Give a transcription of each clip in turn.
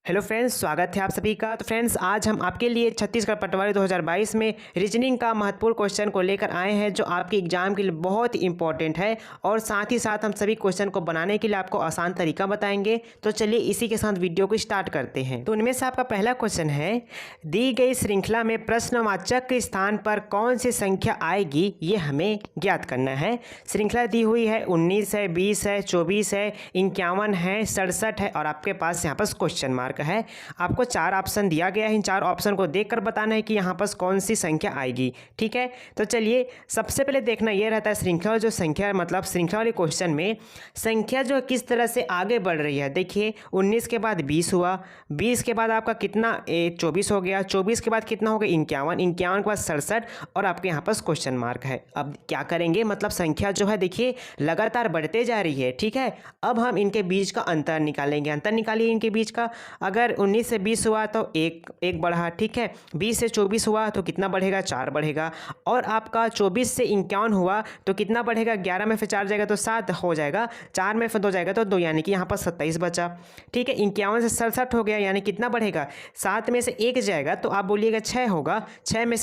Hello friends, स्वागत है आप सभी का। तो फ्रेंड्स, आज हम आपके लिए छत्तीसगढ़ पटवारी 2022 में रीजनिंग का महत्वपूर्ण क्वेश्चन को लेकर आए हैं, जो आपके एग्जाम के लिए बहुत ही इंपॉर्टेंट है। और साथ ही साथ हम सभी क्वेश्चन को बनाने के लिए आपको आसान तरीका बताएंगे। तो चलिए इसी के साथ वीडियो को स्टार्ट करते हैं। तो उनमें से आपका पहला क्वेश्चन है, दी गई श्रृंखला में प्रश्नवाचक के स्थान पर कौन सी संख्या आएगी, ये हमें ज्ञात करना है। श्रृंखला दी हुई है 19 है, 20 है, 24 है, 51 है, 67 है और आपके पास यहाँ पर क्वेश्चन मार्क है। आपको 4 ऑप्शन दिया गया है। इन 4 ऑप्शन को देखकर बताना है कि यहाँ पर कौन सी संख्या आएगी। ठीक है, तो चलिए सबसे पहले देखना यह रहता है श्रृंखला जो संख्या मतलब श्रृंखला वाले क्वेश्चन में संख्या जो है किस तरह से आगे बढ़ रही है। देखिए 19 के बाद 20 हुआ, 20 के बाद आपका कितना 24 हो गया, 24 के बाद कितना हो गया 51, 51 के बाद 67 और आपके यहाँ पर क्वेश्चन मार्क है। अब क्या करेंगे, मतलब संख्या जो है देखिए लगातार बढ़ते जा रही है। ठीक है, अब हम इनके बीच का अंतर निकालेंगे। अंतर निकालिए इनके बीच का। अगर 19 से 20 हुआ तो एक बढ़ा। ठीक है, 20 से 24 हुआ तो कितना बढ़ेगा, 4 बढ़ेगा। और आपका 24 से 51 हुआ तो कितना बढ़ेगा, 11 में से 4 जाएगा तो 7 हो जाएगा, 4 में से 2 जाएगा तो 2, यानी कि यहाँ पर 27 बचा। ठीक है, 51 से 67 हो गया, यानी कितना बढ़ेगा, 7 में से 1 जाएगा तो आप बोलिएगा 6 होगा, 6 में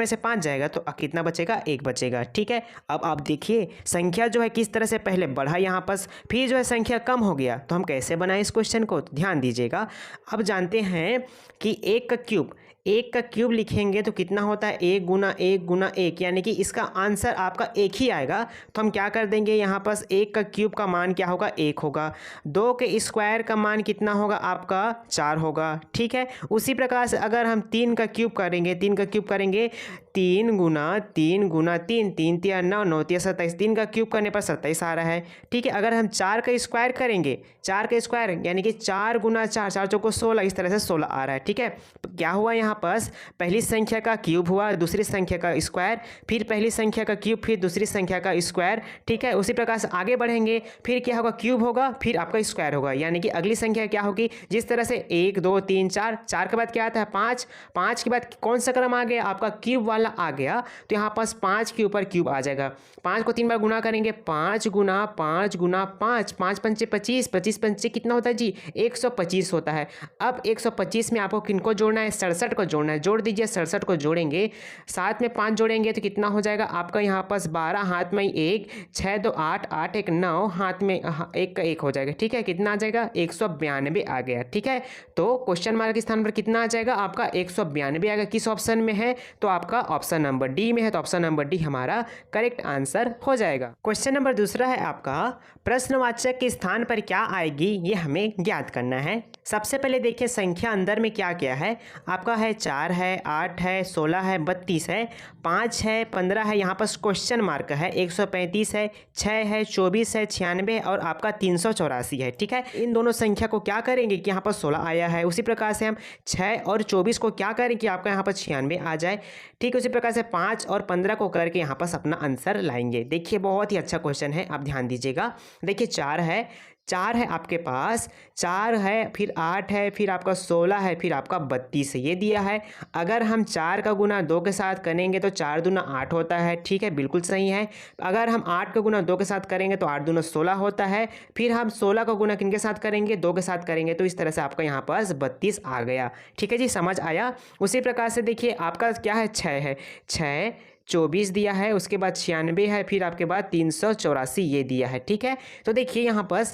से 5 जाएगा तो कितना बचेगा, 1 बचेगा। ठीक है, अब आप देखिए संख्या जो है किस तरह से पहले बढ़ा यहाँ पर, फिर जो है संख्या कम हो गया। तो हम कैसे बनाएं इस क्वेश्चन को, ध्यान दीजिएगा। अब जानते हैं कि 1 का क्यूब लिखेंगे तो कितना होता है, 1 गुना 1 गुना 1, यानी कि इसका आंसर आपका 1 ही आएगा। तो हम क्या कर देंगे, यहाँ पर 1 का क्यूब का मान क्या होगा, 1 होगा। 2 के स्क्वायर का मान कितना होगा आपका, 4 होगा। ठीक है, उसी प्रकार से अगर हम 3 का क्यूब करेंगे, 3 गुना 3 गुना 3, 3 तिया 9, 9 तिया 27, 3 का क्यूब करने पर 27 आ रहा है। ठीक है, अगर हम 4 का स्क्वायर करेंगे, 4 का स्क्वायर यानी कि 4 गुना 4, 4 चौको 16, इस तरह से 16 आ रहा है। ठीक है, तो क्या हुआ यहाँ पर, पहली संख्या का क्यूब हुआ, दूसरी संख्या का स्क्वायर, फिर पहली संख्या का क्यूब, फिर दूसरी संख्या का स्क्वायर। ठीक है, उसी प्रकार से आगे बढ़ेंगे, फिर क्या होगा, क्यूब होगा, फिर आपका स्क्वायर होगा, यानी कि अगली संख्या क्या होगी, जिस तरह से 1 2 3 4, 4 के बाद क्या आता है 5, 5 के बाद कौन सा क्रम आ गया आपका, क्यूब वाला आ गया। तो यहाँ पास 5 के ऊपर क्यूब आ जाएगा। 5 को 3 बार गुना करेंगे, 5 गुना 5 गुना 5, 5 पंचे 25, 25 पंचे कितना होता है जी, 125 होता है। अब 125 में आपको किनको जोड़ना है, 67 को जोड़ना है। जोड़ दीजिए, 67 को जोड़ेंगे, साथ में 5 जोड़ेंगे तो कितना हो जाएगा आपका यहाँ पास 12, हाथ में 1, 6 2 8, 8 1 9, हाथ में 1 का 1 हो जाएगा। ठीक है, कितना आ जाएगा, 192 आ गया। ठीक है, तो क्वेश्चन मार्क के स्थान पर कितना आ जाएगा आपका, 192 आएगा। किस ऑप्शन में है, तो आपका ऑप्शन नंबर डी में है, तो ऑप्शन नंबर डी हमारा करेक्ट आंसर हो जाएगा। क्वेश्चन नंबर दूसरा है आपका, प्रश्नवाचक के स्थान पर क्या आएगी, ये हमें ज्ञात करना है। सबसे पहले देखिए संख्या अंदर में क्या क्या है आपका, है 4 है, 8 है, 16 है, 32 है, 5 है, 15 है, यहाँ पर क्वेश्चन मार्क है, 135 है, 6 है, 24 है, 96 और आपका 384 है। ठीक है, इन दोनों संख्या को क्या करेंगे कि यहाँ पर 16 आया है, उसी प्रकार से हम 6 और 24 को क्या करें कि आपका यहाँ पर 96 आ जाए। ठीक है, उसी प्रकार से 5 और 15 को करके यहाँ पर अपना आंसर लाएंगे। देखिए बहुत ही अच्छा क्वेश्चन है, आप ध्यान दीजिएगा। देखिए 4 है आपके पास, 4 है, फिर 8 है, फिर आपका 16 है, फिर आपका 32 है, ये दिया है। अगर हम 4 का गुना 2 के साथ करेंगे तो 4 दूना 8 होता है। ठीक है, बिल्कुल सही है। अगर हम 8 का गुना 2 के साथ करेंगे तो 8 दूना 16 होता है। फिर हम 16 का गुना किन के साथ करेंगे, 2 के साथ करेंगे, तो इस तरह से आपका यहाँ पास 32 आ गया। ठीक है जी, समझ आया। उसी प्रकार से देखिए आपका क्या है, 6 24 दिया है, उसके बाद 96 है, फिर आपके बाद 384 ये दिया है। ठीक है, तो देखिए यहाँ पर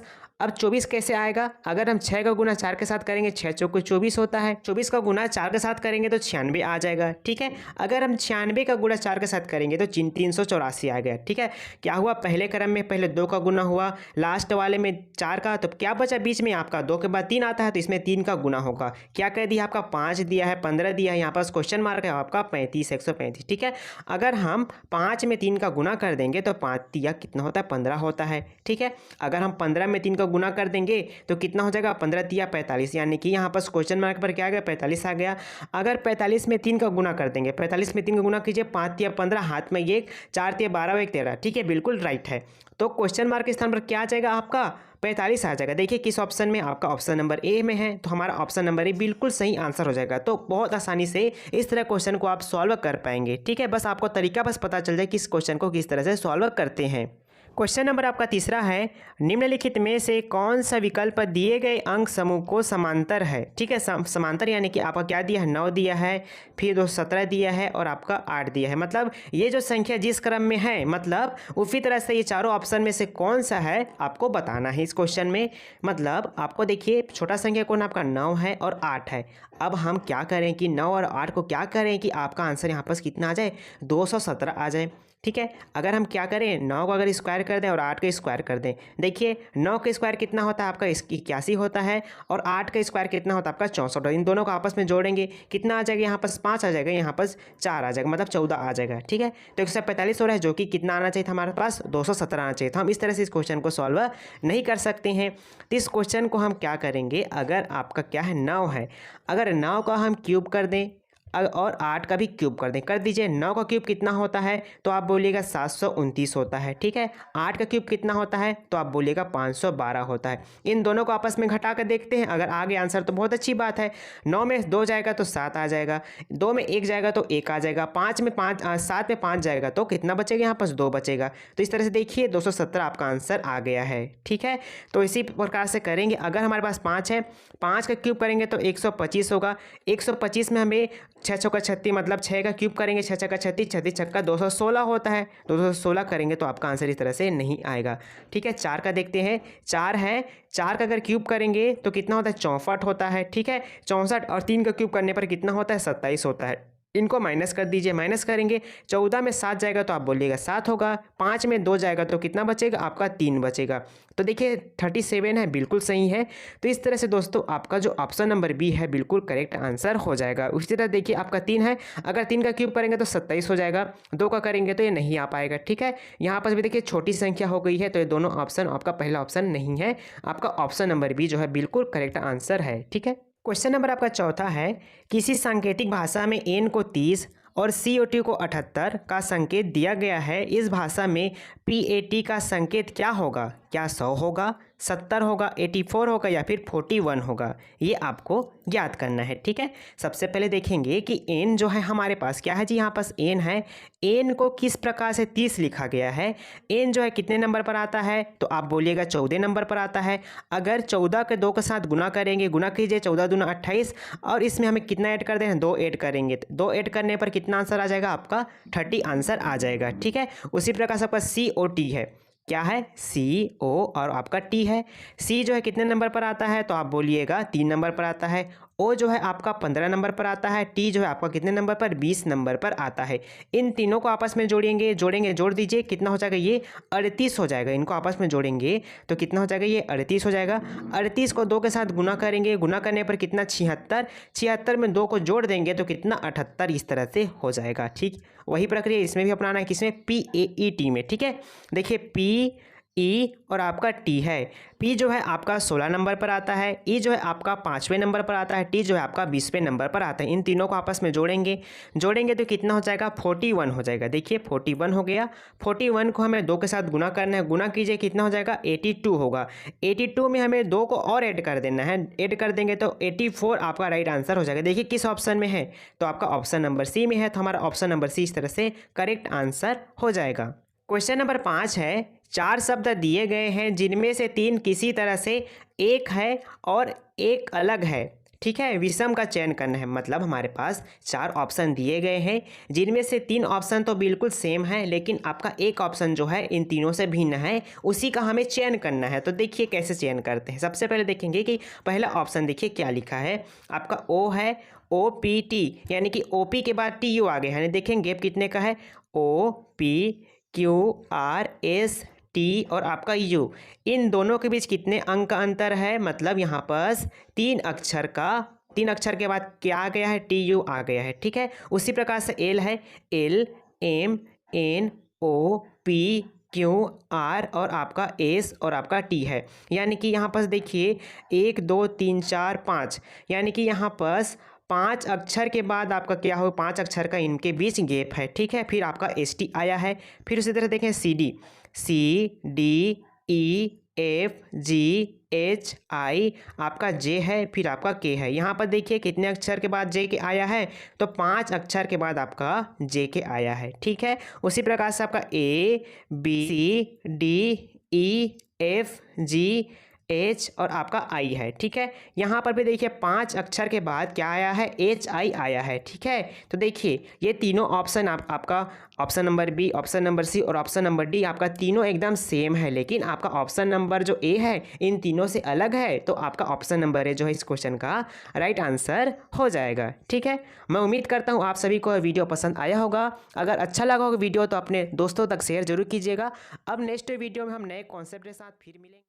अब 24 कैसे आएगा, अगर हम 6 का गुना 4 के साथ करेंगे, 6 चौको 24 होता है, 24 का गुना 4 के साथ करेंगे तो 96 आ जाएगा। ठीक है, अगर हम 96 का गुना 4 के साथ करेंगे तो 384 आ गया। ठीक है, क्या हुआ, पहले क्रम में पहले 2 का गुना हुआ, लास्ट वाले में 4 का, तो क्या बचा बीच में आपका, 2 के बाद 3 आता है तो इसमें 3 का गुना होगा। क्या कह दिया आपका, 5 दिया है, 15 दिया है, यहाँ पास क्वेश्चन मार्क है आपका 35, 135। ठीक है, अगर हम 5 में 3 का गुना कर देंगे तो 5 दिया कितना होता है, 15 होता है। ठीक है, अगर हम 15 में 3 का गुना कर देंगे तो कितना हो जाएगा, 15 तिया 45, यानी कि यहाँ पर क्वेश्चन मार्क पर क्या आ गया, 45 आ गया। अगर 45 में 3 का गुना कर देंगे, 45 में 3 का गुना कीजिए, 5 तिया 15, हाथ में 1, 4 तिया 12, 1 13। ठीक है, बिल्कुल राइट है। तो क्वेश्चन मार्क के स्थान पर क्या आ जाएगा आपका, 45 आ जाएगा। देखिए किस ऑप्शन में, आपका ऑप्शन नंबर ए में है, तो हमारा ऑप्शन नंबर ए बिल्कुल सही आंसर हो जाएगा। तो बहुत आसानी से इस तरह क्वेश्चन को आप सॉल्व कर पाएंगे। ठीक है, बस आपको तरीका बस पता चल जाए कि इस क्वेश्चन को किस तरह से सॉल्व करते हैं। क्वेश्चन नंबर आपका तीसरा है, निम्नलिखित में से कौन सा विकल्प दिए गए अंक समूह को समांतर है। ठीक है, समांतर यानी कि आपका क्या दिया है, 9 दिया है, फिर 217 दिया है और आपका 8 दिया है। मतलब ये जो संख्या जिस क्रम में है, मतलब उसी तरह से ये चारों ऑप्शन में से कौन सा है आपको बताना है इस क्वेश्चन में। मतलब आपको देखिए छोटा संख्या कौन आपका 9 है और 8 है। अब हम क्या करें कि 9 और 8 को क्या करें कि आपका आंसर यहाँ पर कितना आ जाए, 217 आ जाए। ठीक है, अगर हम क्या करें, 9 को अगर स्क्वायर कर दें और 8 का स्क्वायर कर दें, देखिए 9 का स्क्वायर कितना होता है आपका 81 होता है और 8 का स्क्वायर कितना होता है आपका 64। इन दोनों को आपस में जोड़ेंगे कितना आ जाएगा, यहाँ पर 5 आ जाएगा, यहाँ पर 4 आ जाएगा, मतलब 14 आ जाएगा। ठीक है, तो 145 हो रहा है, जो कि कितना आना चाहिए था हमारे पास, 217 आना चाहिए था। हम इस तरह से इस क्वेश्चन को सॉल्व नहीं कर सकते हैं। तो इस क्वेश्चन को हम क्या करेंगे, अगर आपका क्या है 9 है, अगर 9 का हम क्यूब कर दें और 8 का भी क्यूब कर दें, कर दीजिए। 9 का क्यूब कितना होता है तो आप बोलिएगा 729 होता है। ठीक है, 8 का क्यूब कितना होता है तो आप बोलिएगा 512 होता है। इन दोनों को आपस में घटा कर देखते हैं, अगर आ गया आंसर तो बहुत अच्छी बात है। 9 में 2 जाएगा तो 7 आ जाएगा, 2 में 1 जाएगा तो 1 आ जाएगा, 7 में 5 जाएगा तो कितना बचेगा, यहाँ पास 2 बचेगा। तो इस तरह से देखिए 217 आपका आंसर आ गया है। ठीक है, तो इसी प्रकार से करेंगे। अगर हमारे पास 5 है, 5 का क्यूब करेंगे तो 125 होगा। 125 में हमें 6 चौका 36, मतलब 6 का क्यूब करेंगे, 6 छक्का 36, 36 छक्का 216 होता है। 216 करेंगे तो आपका आंसर इस तरह से नहीं आएगा। ठीक है, 4 का देखते हैं। 4 है, 4 का अगर क्यूब करेंगे तो कितना होता है, 64 होता है। ठीक है, 64 और 3 का क्यूब करने पर कितना होता है, 27 होता है। इनको माइनस कर दीजिए, माइनस करेंगे 14 में 7 जाएगा तो आप बोलिएगा 7 होगा, 5 में 2 जाएगा तो कितना बचेगा आपका 3 बचेगा। तो देखिए 37 है, बिल्कुल सही है। तो इस तरह से दोस्तों आपका जो ऑप्शन नंबर बी है बिल्कुल करेक्ट आंसर हो जाएगा। उसी तरह देखिए आपका 3 है, अगर 3 का क्यूब करेंगे तो 27 हो जाएगा, 2 का करेंगे तो ये नहीं आ पाएगा। ठीक है, यहाँ पर भी देखिए छोटी संख्या हो गई है, तो ये दोनों ऑप्शन आपका पहला ऑप्शन नहीं है, आपका ऑप्शन नंबर बी जो है बिल्कुल करेक्ट आंसर है। ठीक है, क्वेश्चन नंबर आपका चौथा है, किसी सांकेतिक भाषा में एन को 30 और COT को 78 का संकेत दिया गया है। इस भाषा में PAT का संकेत क्या होगा, क्या 100 होगा, 70 होगा, 84 होगा या फिर 41 होगा, ये आपको ज्ञात करना है। ठीक है, सबसे पहले देखेंगे कि एन जो है हमारे पास क्या है जी, यहाँ पास एन है। एन को किस प्रकार से 30 लिखा गया है, एन जो है कितने नंबर पर आता है तो आप बोलिएगा 14 नंबर पर आता है। अगर 14 के 2 के साथ गुना करेंगे, गुना कीजिए, 14 दूना 28 और इसमें हमें कितना ऐड कर दें, 2 ऐड करेंगे, 2 ऐड करने पर कितना आंसर आ जाएगा आपका 30 आंसर आ जाएगा। ठीक है, उसी प्रकार से आपका COT है, क्या है CO और आपका T है। C जो है कितने नंबर पर आता है तो आप बोलिएगा 3 नंबर पर आता है। O जो है आपका 15 नंबर पर आता है। T जो है आपका कितने नंबर पर, 20 नंबर पर आता है। इन तीनों को आपस में जोड़ेंगे, जोड़ दीजिए, कितना हो जाएगा ये 38 हो जाएगा। इनको आपस में जोड़ेंगे तो कितना हो जाएगा, ये 38 हो जाएगा। 38 को 2 के साथ गुना करेंगे, गुना करने पर कितना 76, 76 में 2 को जोड़ देंगे तो कितना 78, इस तरह से हो जाएगा। ठीक, वही प्रक्रिया इसमें भी अपनाना है, किसमें, PAET में। ठीक है, देखिए PE और आपका T है। P जो है आपका 16 नंबर पर आता है, E जो है आपका 5वें नंबर पर आता है, T जो है आपका 20वें नंबर पर आता है। इन तीनों को आपस में जोड़ेंगे तो कितना हो जाएगा, 41 हो जाएगा। देखिए 41 हो गया। 41 को हमें 2 के साथ गुना करना है, गुना कीजिए, कितना हो जाएगा 82 होगा। 82 में हमें 2 को और ऐड कर देना है, ऐड कर देंगे तो 84 आपका राइट आंसर हो जाएगा। देखिए किस ऑप्शन में है तो आपका ऑप्शन नंबर C में है, तो हमारा ऑप्शन नंबर C इस तरह से करेक्ट आंसर हो जाएगा। क्वेश्चन नंबर 5 है, 4 शब्द दिए गए हैं जिनमें से 3 किसी तरह से एक है और एक अलग है। ठीक है, विषम का चयन करना है। मतलब हमारे पास 4 ऑप्शन दिए गए हैं जिनमें से 3 ऑप्शन तो बिल्कुल सेम है, लेकिन आपका एक ऑप्शन जो है इन तीनों से भिन्न है, उसी का हमें चयन करना है। तो देखिए कैसे चयन करते हैं। सबसे पहले देखेंगे कि पहला ऑप्शन देखिए क्या लिखा है, आपका O है, OPT यानी कि OP के बाद TU आ गया है। देखेंगे कितने का है, OPQRST और आपका U, इन दोनों के बीच कितने अंक का अंतर है, मतलब यहाँ पर 3 अक्षर के बाद क्या आ गया है, TU आ गया है। ठीक है, उसी प्रकार से L है, LMNOPQR और आपका S और आपका T है। यानी कि यहाँ पर देखिए 1 2 3 4 5, यानी कि यहाँ पर 5 अक्षर के बाद आपका क्या हो, 5 अक्षर का इनके बीच गैप है। ठीक है, फिर आपका ST आया है। फिर उसी तरह देखें CD, CDE FGHI, आपका J है, फिर आपका K है। यहाँ पर देखिए कितने अक्षर के बाद J के आया है, तो 5 अक्षर के बाद आपका J के आया है। ठीक है, उसी प्रकार से आपका ABCDEFG H और आपका I है। ठीक है, यहाँ पर भी देखिए 5 अक्षर के बाद क्या आया है, HI आया है। ठीक है, तो देखिए ये तीनों ऑप्शन आपका option number B, option number C और ऑप्शन नंबर डी आपका तीनों एकदम सेम है, लेकिन आपका ऑप्शन नंबर जो ए है इन तीनों से अलग है, तो आपका ऑप्शन नंबर ए जो है इस क्वेश्चन का राइट आंसर हो जाएगा। ठीक है, मैं उम्मीद करता हूँ आप सभी को वीडियो पसंद आया होगा। अगर अच्छा लगा होगा वीडियो तो अपने दोस्तों तक शेयर जरूर कीजिएगा। अब नेक्स्ट वीडियो में हम नए कॉन्सेप्ट के साथ फिर मिलेंगे।